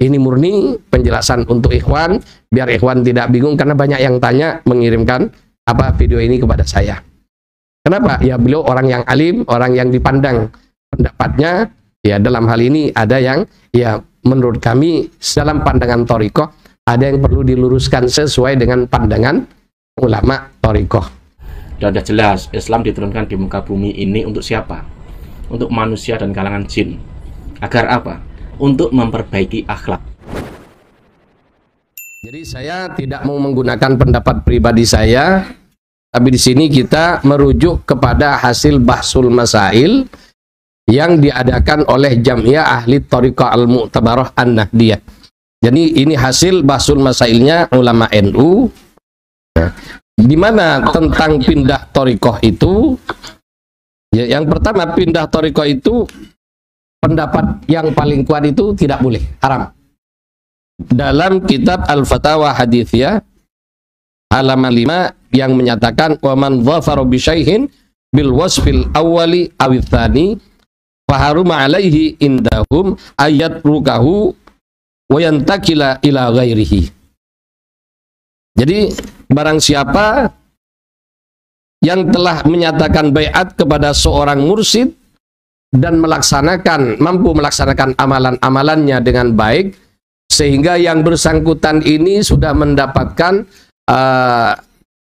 Ini murni penjelasan untuk ikhwan, biar ikhwan tidak bingung, karena banyak yang tanya mengirimkan video ini kepada saya. Kenapa? Ya beliau orang yang alim, orang yang dipandang pendapatnya, ya dalam hal ini ada yang ya menurut kami dalam pandangan thariqah ada yang perlu diluruskan sesuai dengan pandangan ulama thariqah. Dan sudah jelas Islam diturunkan di muka bumi ini untuk siapa? Untuk manusia dan kalangan jin. Agar apa? Untuk memperbaiki akhlak. Jadi saya tidak mau menggunakan pendapat pribadi saya, tapi di sini kita merujuk kepada hasil bahsul masail yang diadakan oleh Jam'iyah Ahli Thariqah Al-Mu'tabarah An-Nahdiyah. Jadi ini hasil bahsul masailnya ulama NU. Nah, di mana tentang pindah thariqah itu, ya, yang pertama pindah thariqah itu pendapat yang paling kuat itu tidak boleh, haram. Dalam kitab Al-Fatawa Hadithiyah halaman 5 yang menyatakan wa man dhafara bi syai'in bil wasfil awwali awits tsani fa haruma alaihi indahum ayat rukahu wa yantakila ila ghairihi. Jadi barang siapa yang telah menyatakan baiat kepada seorang mursyid dan mampu melaksanakan amalan-amalannya dengan baik, sehingga yang bersangkutan ini sudah mendapatkan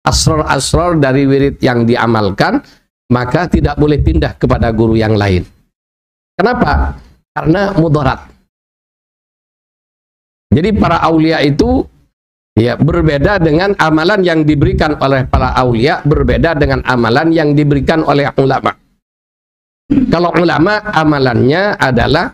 asrar-asrar dari wirid yang diamalkan, maka tidak boleh pindah kepada guru yang lain. Kenapa? Karena mudarat. Jadi para aulia itu ya berbeda dengan amalan yang diberikan oleh para aulia, berbeda dengan amalan yang diberikan oleh ulama. Kalau ulama amalannya adalah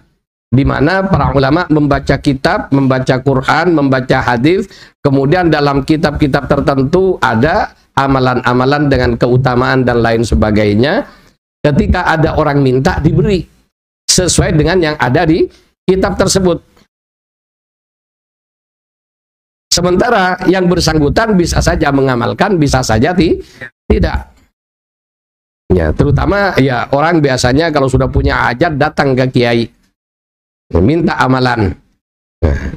di mana para ulama membaca kitab, membaca Quran, membaca hadis, kemudian dalam kitab-kitab tertentu ada amalan-amalan dengan keutamaan dan lain sebagainya. Ketika ada orang minta, diberi sesuai dengan yang ada di kitab tersebut. Sementara yang bersangkutan bisa saja mengamalkan, bisa saja tidak. Ya, terutama ya orang biasanya kalau sudah punya hajat datang ke kiai minta amalan. Nah,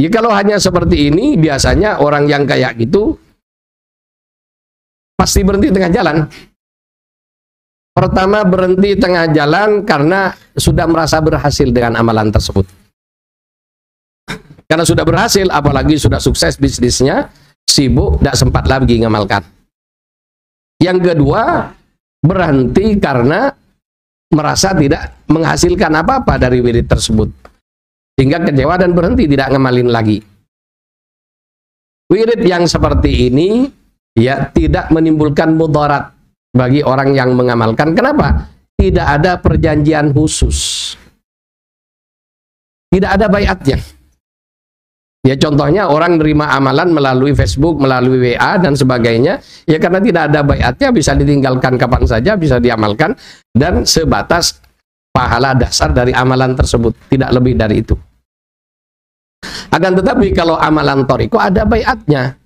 ya kalau hanya seperti ini biasanya orang yang kayak gitu pasti berhenti tengah jalan. Pertama berhenti tengah jalan karena sudah merasa berhasil dengan amalan tersebut. Karena sudah berhasil, apalagi sudah sukses bisnisnya, sibuk, tidak sempat lagi ngamalkan. Yang kedua, berhenti karena merasa tidak menghasilkan apa-apa dari wirid tersebut, sehingga kecewa dan berhenti, tidak ngamalin lagi. Wirid yang seperti ini ya tidak menimbulkan mudarat bagi orang yang mengamalkan. Kenapa? Tidak ada perjanjian khusus, tidak ada baiatnya. Ya contohnya orang nerima amalan melalui Facebook, melalui WA dan sebagainya, ya karena tidak ada baiatnya bisa ditinggalkan kapan saja, bisa diamalkan, dan sebatas pahala dasar dari amalan tersebut, tidak lebih dari itu. Akan tetapi kalau amalan thariqah ada baiatnya,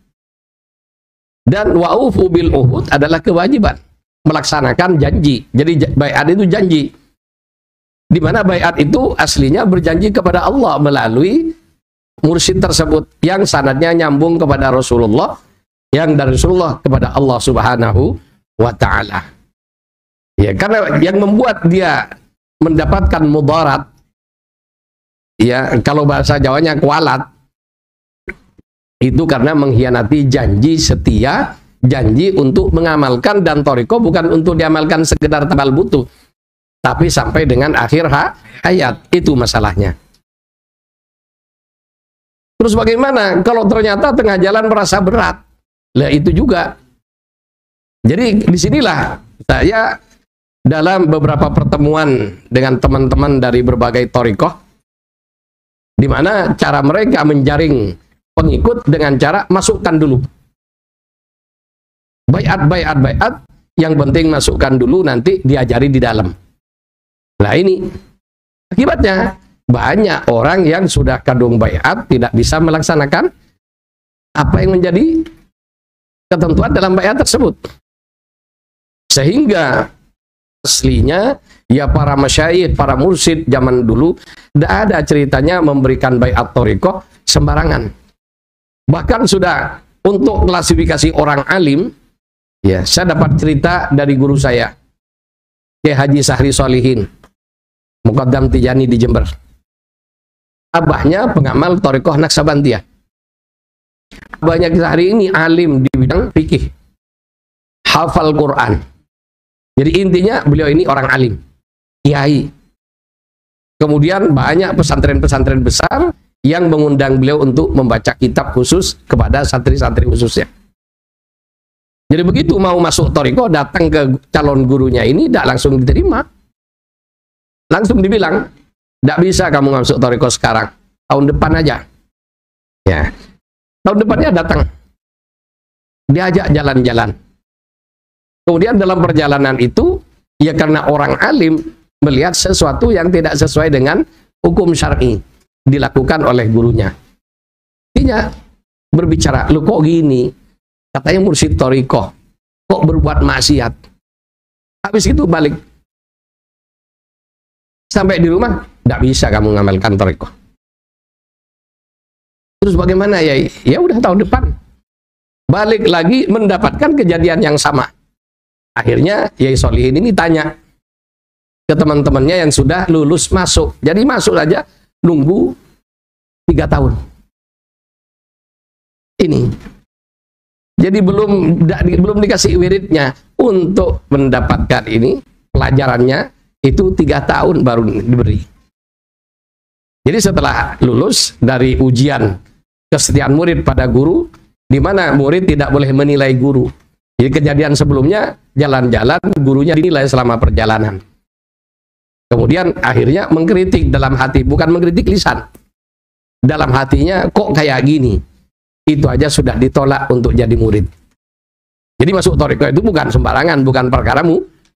dan wa'ufu bil uhud adalah kewajiban melaksanakan janji. Jadi baiat itu janji, di mana baiat itu aslinya berjanji kepada Allah melalui mursyid tersebut yang sanadnya nyambung kepada Rasulullah, yang dari Rasulullah kepada Allah Subhanahu wa ta'ala. Ya, karena yang membuat dia mendapatkan mudarat, ya kalau bahasa Jawanya kualat, itu karena mengkhianati janji setia, janji untuk mengamalkan, dan thariqah bukan untuk diamalkan sekedar tabal butuh, tapi sampai dengan akhir hayat. Itu masalahnya. Terus bagaimana kalau ternyata tengah jalan merasa berat? Lah itu juga. Jadi disinilah saya dalam beberapa pertemuan dengan teman-teman dari berbagai thariqah, di mana cara mereka menjaring pengikut dengan cara masukkan dulu baiat, yang penting masukkan dulu, nanti diajari di dalam. Nah ini akibatnya banyak orang yang sudah kadung baiat tidak bisa melaksanakan apa yang menjadi ketentuan dalam baiat tersebut, sehingga aslinya ya para masyayikh, para mursyid zaman dulu, tidak ada ceritanya memberikan baiat thariqah sembarangan. Bahkan sudah untuk klasifikasi orang alim, ya saya dapat cerita dari guru saya, Kiai Haji Sahri Solihin, Muqaddam Tijani di Jember. Abahnya pengamal thariqah Naksabandiyah. Abahnya Sahri ini alim di bidang fikih, hafal Quran. Jadi intinya beliau ini orang alim, kiai. Kemudian banyak pesantren-pesantren besar yang mengundang beliau untuk membaca kitab khusus kepada santri-santri khususnya. Jadi begitu mau masuk thariqah, datang ke calon gurunya ini tidak langsung diterima. Langsung dibilang, tidak bisa kamu masuk thariqah sekarang, tahun depan aja. Ya, tahun depannya datang, diajak jalan-jalan. Kemudian dalam perjalanan itu, ya karena orang alim melihat sesuatu yang tidak sesuai dengan hukum syar'i dilakukan oleh gurunya. Artinya berbicara, lu kok gini? Katanya mursyid thariqah, kok berbuat maksiat? Habis itu balik. Sampai di rumah, tidak bisa kamu ngamalkan thariqah. Terus bagaimana ya? Ya udah tahun depan. Balik lagi mendapatkan kejadian yang sama. Akhirnya Yai Solihin ini tanya ke teman-temannya yang sudah lulus masuk. Jadi masuk aja nunggu 3 tahun. Ini. Jadi belum dikasih wiridnya untuk mendapatkan ini pelajarannya itu 3 tahun baru diberi. Jadi setelah lulus dari ujian kesetiaan murid pada guru, di mana murid tidak boleh menilai guru. Jadi kejadian sebelumnya jalan-jalan gurunya dinilai selama perjalanan. Kemudian akhirnya mengkritik dalam hati, bukan mengkritik lisan. Dalam hatinya kok kayak gini. Itu aja sudah ditolak untuk jadi murid. Jadi masuk thariqah itu bukan sembarangan, bukan perkara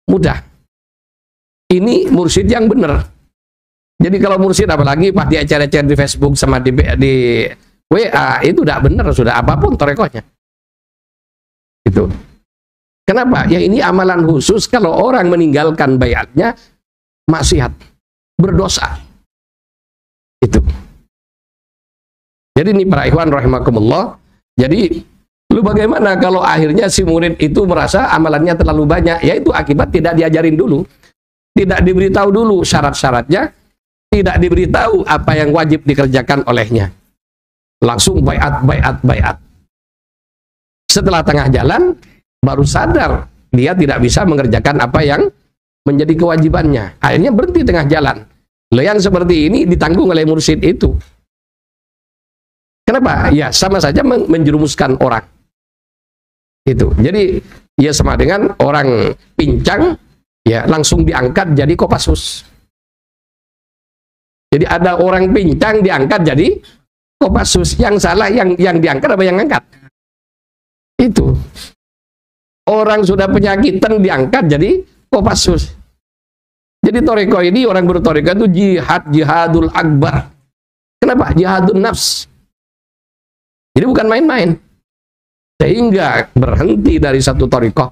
mudah. Ini mursyid yang benar. Jadi kalau mursyid apalagi pas dia acara-acara di Facebook sama di WA itu udah benar, sudah apapun thariqahnya. Itu. Kenapa? Ya ini amalan khusus kalau orang meninggalkan baiatnya maksiat, berdosa. Itu. Jadi ini para ikhwan rahimakumullah. Jadi lu bagaimana kalau akhirnya si murid itu merasa amalannya terlalu banyak? Ya itu akibat tidak diajarin dulu. Tidak diberitahu dulu syarat-syaratnya, tidak diberitahu apa yang wajib dikerjakan olehnya. Langsung baiat. Setelah tengah jalan baru sadar dia tidak bisa mengerjakan apa yang menjadi kewajibannya. Akhirnya berhenti tengah jalan. Loh, yang seperti ini ditanggung oleh mursyid itu. Kenapa? Ya sama saja menjerumuskan orang. Itu. Jadi ya sama dengan orang pincang ya langsung diangkat jadi Kopassus. Jadi ada orang pincang diangkat jadi Kopassus. Yang salah yang diangkat apa yang angkat? Itu. Orang sudah penyakitan diangkat jadi Kopassus. Jadi thariqah ini orang berthariqah itu jihadul akbar. Kenapa? Jihadun nafs. Jadi bukan main-main. Sehingga berhenti dari satu thariqah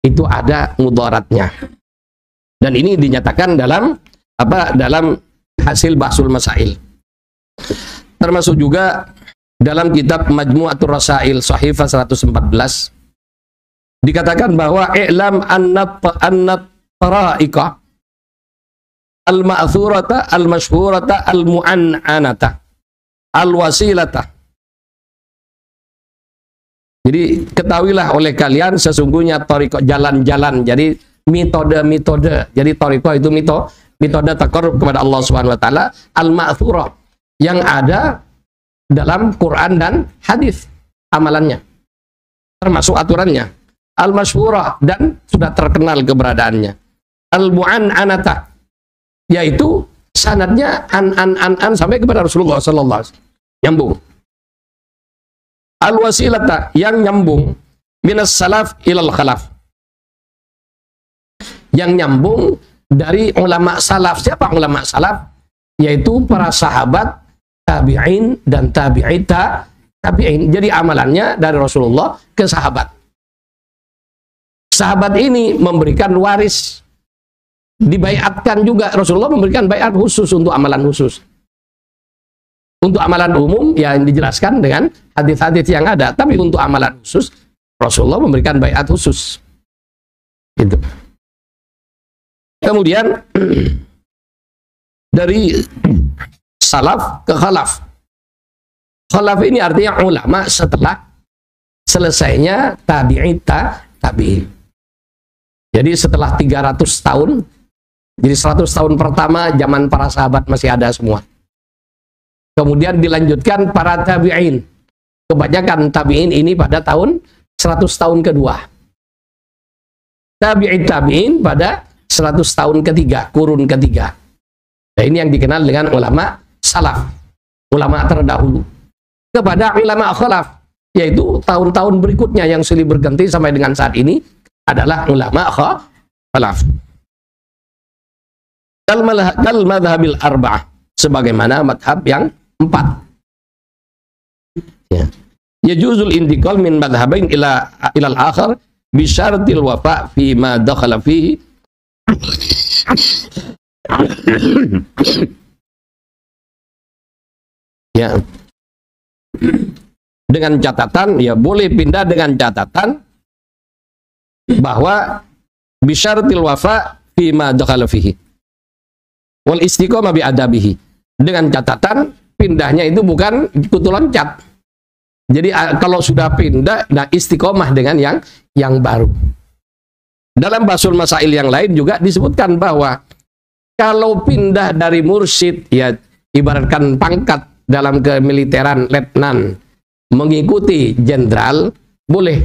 itu ada mudaratnya. Dan ini dinyatakan dalam hasil bahsul masail. Termasuk juga dalam kitab Majmu'atur Rasail Sahifah 114 dikatakan bahwa i'lam annat tara'iqa al-ma'thurata al-mashhurata al-mu'an'anata al-wasilata. Jadi ketahuilah oleh kalian sesungguhnya thariqah jalan-jalan, jadi metode. Jadi thariqah itu metode taqarrub kepada Allah Subhanahu wa taala al-ma'thurah yang ada dalam Quran dan hadis amalannya. Termasuk aturannya. Al-mashhurah dan sudah terkenal keberadaannya. Al-mu'an'anata yaitu sanadnya an sampai kepada Rasulullah sallallahu alaihi wasallam. Nyambung. Al-wasilata yang nyambung minas salaf ilal khalaf. Yang nyambung dari ulama salaf. Siapa ulama salaf? Yaitu para sahabat, tabi'in dan tabi'in. Jadi amalannya dari Rasulullah ke sahabat. Sahabat ini memberikan waris dibaiatkan juga. Rasulullah memberikan baiat khusus untuk amalan khusus. Untuk amalan umum yang dijelaskan dengan hadis-hadis yang ada, tapi untuk amalan khusus Rasulullah memberikan baiat khusus. Gitu. Kemudian dari salaf ke khalaf. Khalaf ini artinya ulama setelah selesainya tabi'in. Jadi setelah 300 tahun, jadi 100 tahun pertama zaman para sahabat masih ada semua. Kemudian dilanjutkan para tabi'in. Kebanyakan tabi'in ini pada tahun 100 tahun kedua. Tabi'in pada 100 tahun ketiga, kurun ketiga. Nah, ini yang dikenal dengan ulama salaf, ulama terdahulu. Kepada ulama khalaf, yaitu tahun-tahun berikutnya yang silih berganti sampai dengan saat ini adalah ulama khalaf. Kal madhabil arba'ah, sebagaimana madhab yang 4. Ya. Yajuzul intiqal min madhhabain ilal akhar bi syartil wafa fi ma dakhala fihi. Ya. Dengan catatan, ya boleh pindah dengan catatan bahwa bi syartil wafa fi ma dakhala fihi wal istiqamah bi adabihi. Dengan catatan pindahnya itu bukan kutu loncat. Jadi kalau sudah pindah, nah istiqomah dengan yang baru. Dalam Bahsul Masail yang lain juga disebutkan bahwa kalau pindah dari mursyid, ya ibaratkan pangkat dalam kemiliteran letnan mengikuti jenderal, boleh.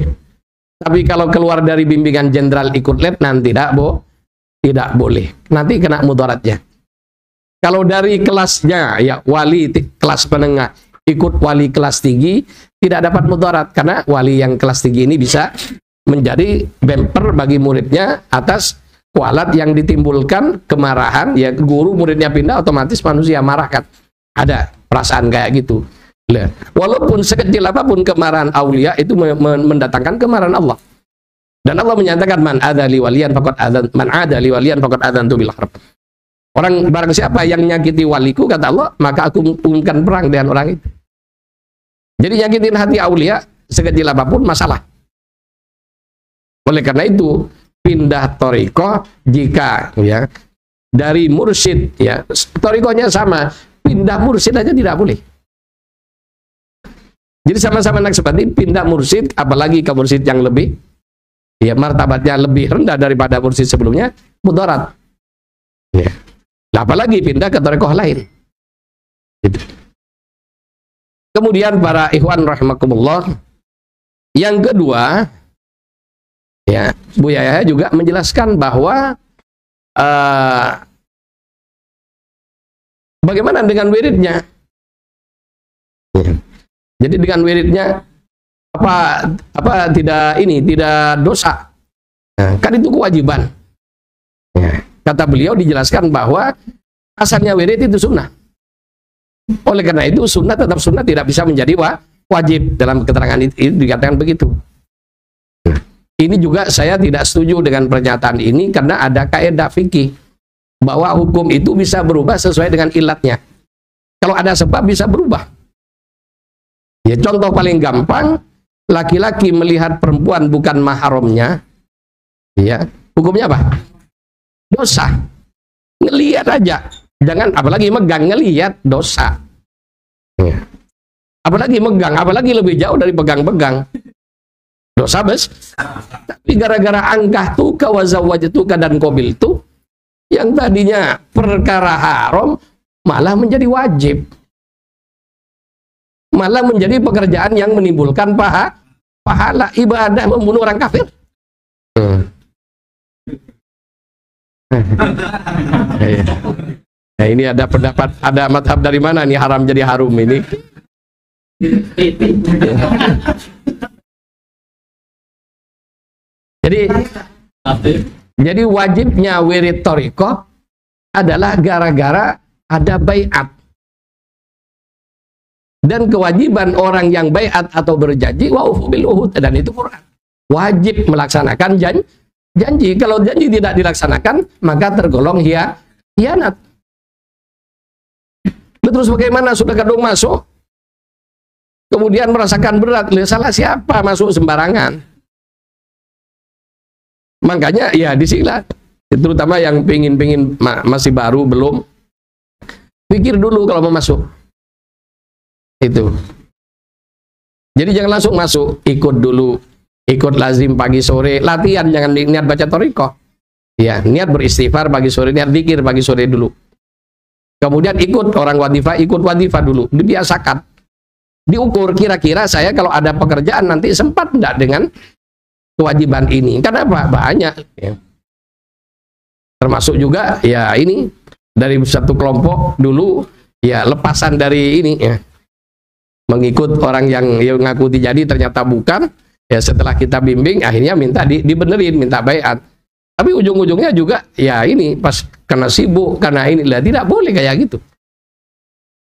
Tapi kalau keluar dari bimbingan jenderal ikut letnan, tidak boleh. Nanti kena mudaratnya. Kalau dari kelasnya, ya wali kelas menengah ikut wali kelas tinggi, tidak dapat mudarat, karena wali yang kelas tinggi ini bisa menjadi bemper bagi muridnya atas kualat yang ditimbulkan kemarahan. Ya guru muridnya pindah, otomatis manusia marah kan. Ada perasaan kayak gitu. Walaupun sekecil apapun kemarahan aulia itu mendatangkan kemarahan Allah. Dan Allah menyatakan man adali waliyan faqad adantu bil harb. Orang barang siapa yang nyakiti waliku, kata Allah, maka aku umumkan perang dengan orang itu. Jadi nyakitin hati aulia sekecil apapun masalah. Oleh karena itu pindah thariqah jika ya dari mursyid, ya thariqahnya sama, pindah mursyid aja tidak boleh. Jadi sama-sama naksabandi pindah mursyid, apalagi ke mursyid yang lebih ya martabatnya lebih rendah daripada mursyid sebelumnya, mudarat. Ya. Apalagi pindah ke thariqah lain. Gitu. Kemudian para ikhwan rahimakumullah, yang kedua, ya Bu Yahya juga menjelaskan bahwa bagaimana dengan wiridnya. Jadi dengan wiridnya apa tidak dosa. Nah, kan itu kewajiban. Ya. Kata beliau dijelaskan bahwa asalnya wirid itu sunnah. Oleh karena itu sunnah tetap sunnah, tidak bisa menjadi wajib. Dalam keterangan itu dikatakan begitu. Nah, ini juga saya tidak setuju dengan pernyataan ini, karena ada kaidah fikih bahwa hukum itu bisa berubah sesuai dengan ilatnya. Kalau ada sebab bisa berubah. Ya contoh paling gampang, laki-laki melihat perempuan bukan mahramnya, ya hukumnya apa? Dosa. Ngelihat aja. Jangan apalagi megang, ngelihat dosa. Ya. Apalagi megang, apalagi lebih jauh dari pegang-pegang. Dosa tapi gara-gara angkah tuka wazawajatuka dan qabil itu, yang tadinya perkara haram malah menjadi wajib. Malah menjadi pekerjaan yang menimbulkan pahala ibadah membunuh orang kafir. Nah, ini ada pendapat, ada madhab dari mana nih haram jadi harum ini? Jadi wajibnya wirid thariqah adalah gara-gara ada baiat. Dan kewajiban orang yang baiat atau berjanji wa ufu bil uhud, dan itu Quran. Wajib melaksanakan janji. Kalau janji tidak dilaksanakan, maka tergolong hianat. Terus bagaimana sudah kadung masuk, kemudian merasakan berat, salah siapa masuk sembarangan? Makanya ya disilah, terutama yang pingin masih baru belum, pikir dulu kalau mau masuk. Itu. Jadi jangan langsung masuk, ikut dulu, ikut lazim pagi sore, latihan, jangan niat baca thariqah. Ya, niat beristighfar pagi sore, niat zikir pagi sore dulu. Kemudian ikut orang wadifah, ikut wadifah dulu, dibiasakan. Diukur kira-kira saya kalau ada pekerjaan nanti sempat enggak dengan kewajiban ini. Kenapa? Banyak. Ya. Termasuk juga ya ini dari satu kelompok dulu ya lepasan dari ini ya. Mengikut orang yang ngaku jadi ternyata bukan. Ya setelah kita bimbing akhirnya minta dibenerin, minta baiat. Tapi ujung-ujungnya juga ya ini pas karena sibuk, karena ini lah tidak boleh kayak gitu.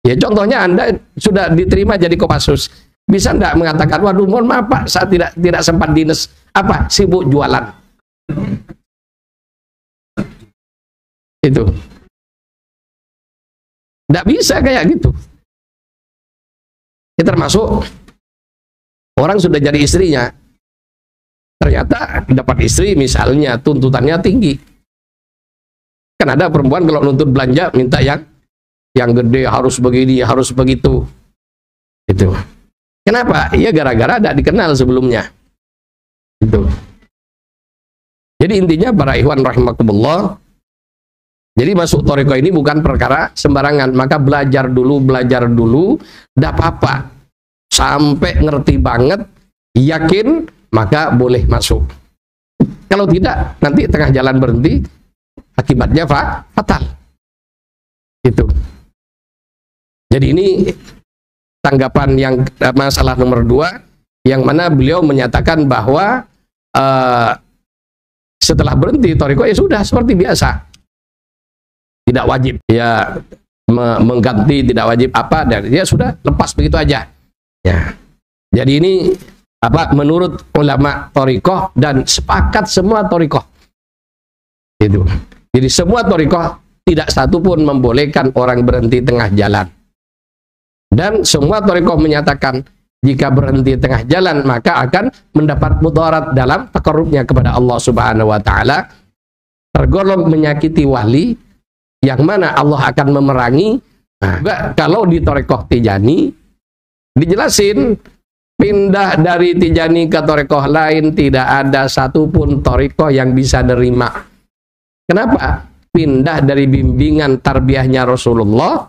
Ya contohnya Anda sudah diterima jadi Kopassus, bisa enggak mengatakan, waduh mohon maaf Pak, saya tidak sempat dinas, apa sibuk jualan. Itu. Enggak bisa kayak gitu. Ya, termasuk orang sudah jadi istrinya, ternyata dapat istri misalnya tuntutannya tinggi. Kan ada perempuan kalau nuntut belanja minta yang gede, harus begini, harus begitu. Itu. Kenapa? Ya gara-gara tidak dikenal sebelumnya. Itu. Jadi intinya para ikhwan rahimakumullah, jadi masuk thariqah ini bukan perkara sembarangan, maka belajar dulu, tidak apa-apa. Sampai ngerti banget, yakin, maka boleh masuk. Kalau tidak, nanti tengah jalan berhenti, akibatnya fatal. Itu. Jadi ini tanggapan yang masalah nomor 2, yang mana beliau menyatakan bahwa setelah berhenti thariqah ya sudah seperti biasa. Tidak wajib ya mengganti, tidak wajib apa, dan dia sudah lepas begitu aja. Ya. Jadi ini apa menurut ulama thariqah dan sepakat semua thariqah. Itu. Jadi semua thariqah tidak satu pun membolehkan orang berhenti tengah jalan. Dan semua thariqah menyatakan jika berhenti tengah jalan maka akan mendapat mudarat dalam taqarrubnya kepada Allah Subhanahu wa taala, tergolong menyakiti wali yang mana Allah akan memerangi. Nah, kalau di thariqah Tijani dijelasin pindah dari Tijani ke thariqah lain tidak ada satupun thariqah yang bisa nerima. Kenapa? Pindah dari bimbingan tarbiyahnya Rasulullah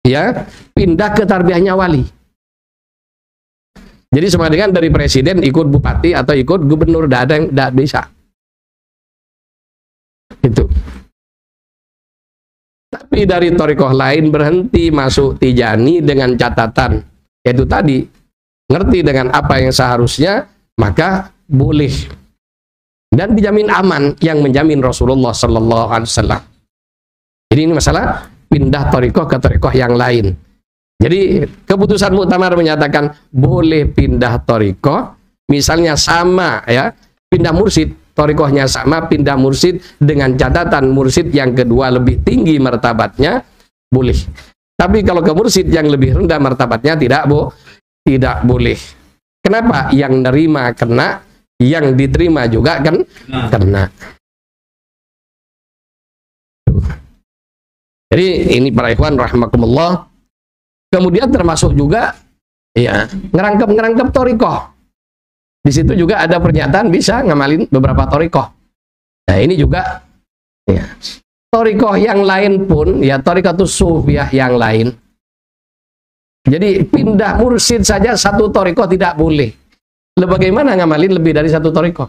ya, pindah ke tarbiyahnya wali. Jadi sama dengan dari presiden ikut bupati atau ikut gubernur, tidak ada yang tidak bisa. Itu. Tapi dari thariqah lain berhenti masuk Tijani dengan catatan yaitu tadi ngerti dengan apa yang seharusnya, maka boleh dan dijamin aman, yang menjamin Rasulullah Sallallahu Alaihi Wasallam. Jadi ini masalah pindah thariqah ke thariqah yang lain. Jadi keputusan muktamar menyatakan boleh pindah thariqah, misalnya sama ya, pindah mursyid, thariqahnya sama, pindah mursyid dengan catatan mursyid yang kedua lebih tinggi martabatnya, boleh. Tapi kalau ke mursyid yang lebih rendah martabatnya tidak boleh. Kenapa? Yang nerima kena, yang diterima juga kan kena. Jadi ini para ikhwan rahimakumullah. Kemudian termasuk juga ya ngerangkep thariqah. Di situ juga ada pernyataan bisa ngamalin beberapa thariqah. Nah ini juga ya, thariqah yang lain pun ya, thariqatus sufiyah yang lain. Jadi pindah mursyid saja satu thariqah tidak boleh. Lalu bagaimana ngamalin lebih dari satu thariqah?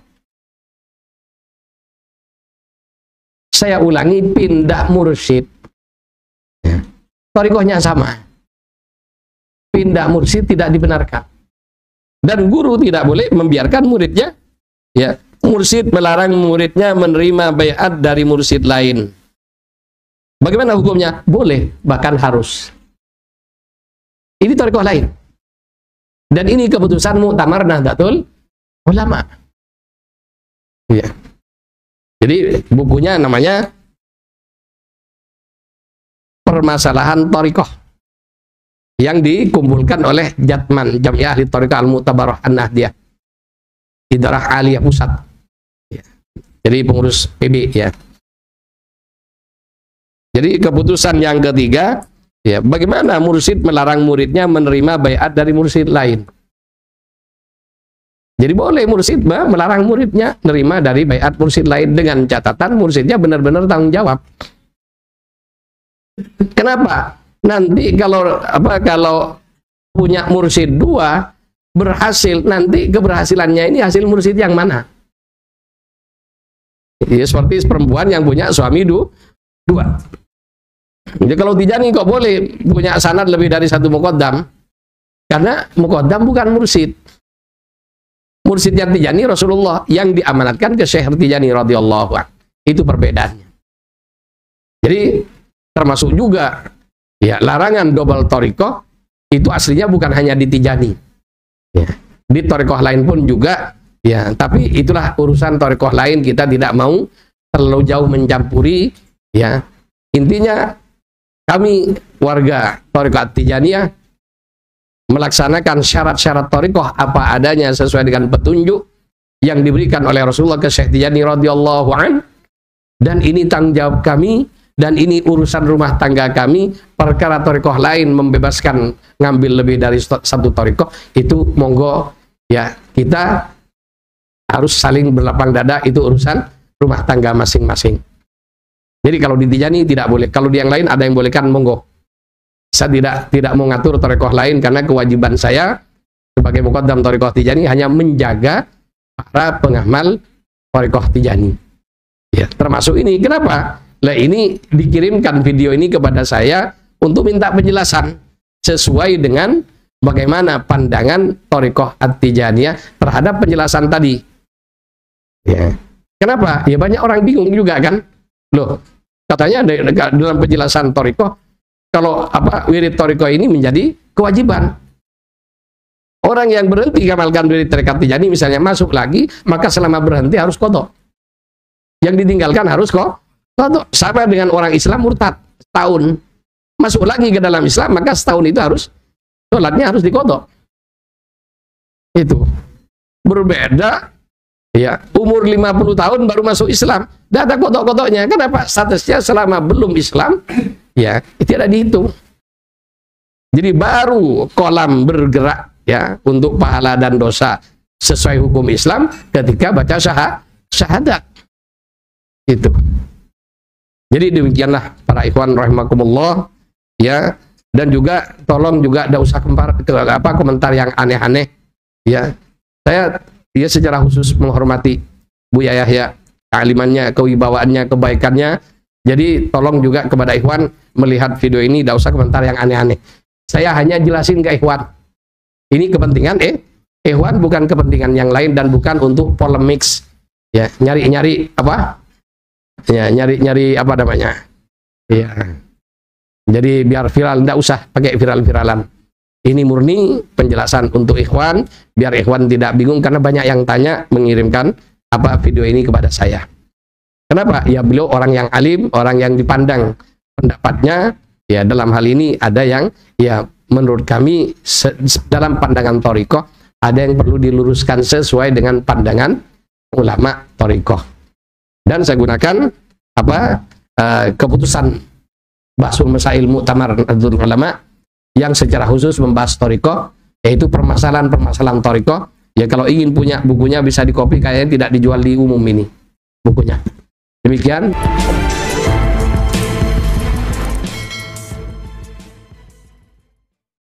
Saya ulangi, pindah mursyid ya, thariqahnya sama. Pindah mursyid tidak dibenarkan. Dan guru tidak boleh membiarkan muridnya ya, mursyid melarang muridnya menerima baiat dari mursyid lain. Bagaimana hukumnya? Boleh, bahkan harus. Ini thariqah lain. Dan ini keputusan muktamar Nahdlatul Ulama. Ya. Jadi bukunya namanya Permasalahan Thariqah, yang dikumpulkan oleh Jatman, Jamiah Ahli Thariqah Al-Mu'tabarah An-Nahdiyah, Idarah Aliyah Pusat. Ya. Jadi pengurus PB ya. Jadi keputusan yang ketiga, ya, bagaimana mursyid melarang muridnya menerima baiat dari mursyid lain. Jadi boleh mursyid melarang muridnya menerima dari baiat mursyid lain dengan catatan mursyidnya benar-benar tanggung jawab. Kenapa? Nanti kalau punya mursyid dua berhasil, nanti keberhasilannya ini hasil mursyid yang mana? Ya, seperti perempuan yang punya suami dua. Jadi kalau Tijani kok boleh punya sanad lebih dari satu muqaddam? Karena muqaddam bukan mursyid. Mursyidnya Tijani Rasulullah yang diamanatkan ke Syekh Tijani radhiyallahu anhu. Itu perbedaannya. Jadi termasuk juga ya larangan double thariqah itu aslinya bukan hanya di Tijani. Ya. Di thariqah lain pun juga ya, tapi itulah urusan thariqah lain, kita tidak mau terlalu jauh mencampuri ya. Intinya kami warga thariqah Tijaniyah melaksanakan syarat-syarat thariqah apa adanya sesuai dengan petunjuk yang diberikan oleh Rasulullah ke Syekh Tijani radhiyallahu anhu, dan ini tanggung jawab kami dan ini urusan rumah tangga kami. Perkara thariqah lain membebaskan ngambil lebih dari satu thariqah itu monggo ya, kita harus saling berlapang dada, itu urusan rumah tangga masing-masing. Jadi kalau di Tijani tidak boleh, kalau di yang lain ada yang bolehkan monggo. Saya tidak mau ngatur thariqah lain karena kewajiban saya sebagai muqaddam thariqah Tijani hanya menjaga para pengamal thariqah Tijani. Ya, termasuk ini. Kenapa? Lah ini dikirimkan video ini kepada saya untuk minta penjelasan sesuai dengan bagaimana pandangan thariqah At-Tijaniyah terhadap penjelasan tadi. Ya. Kenapa? Ya banyak orang bingung juga kan. Loh, katanya dalam penjelasan thariqah kalau wirid thariqah ini menjadi kewajiban. Orang yang berhenti ngamalkan wirid thariqah Tijani misalnya masuk lagi, maka selama berhenti harus qadha. Yang ditinggalkan harus qadha. Sama dengan orang Islam murtad setahun, masuk lagi ke dalam Islam, maka setahun itu harus sholatnya harus diqadha. Itu berbeda ya, umur 50 tahun baru masuk Islam, tidak ada qadha-qadhanya. Kenapa? Statusnya selama belum Islam ya, tidak dihitung. Jadi baru kolam bergerak ya untuk pahala dan dosa sesuai hukum Islam ketika baca syahadat. Itu. Jadi demikianlah para ikhwan rahimakumullah ya, dan juga tolong juga tidak usah komentar yang aneh-aneh ya. Saya secara khusus menghormati Buya Yahya, kealimannya, kewibawaannya, kebaikannya. Jadi tolong juga kepada ikhwan melihat video ini tidak usah komentar yang aneh-aneh. Saya hanya jelasin ke ikhwan. Ini kepentingan ikhwan, bukan kepentingan yang lain dan bukan untuk polemik. Ya, nyari-nyari apa? Ya, nyari-nyari apa namanya? Ya. Jadi biar viral, tidak usah pakai viral-viralan. Ini murni penjelasan untuk ikhwan, biar ikhwan tidak bingung karena banyak yang tanya mengirimkan video ini kepada saya. Kenapa? Ya beliau orang yang alim, orang yang dipandang pendapatnya, ya dalam hal ini ada yang ya menurut kami dalam pandangan thariqah ada yang perlu diluruskan sesuai dengan pandangan ulama thariqah. Dan saya gunakan keputusan Bahsul Masail Mu'tamar Nahdlatul Ulama yang secara khusus membahas thariqah, yaitu permasalahan-permasalahan thariqah. Ya kalau ingin punya bukunya bisa dikopi, kayaknya tidak dijual di umum ini bukunya. Demikian.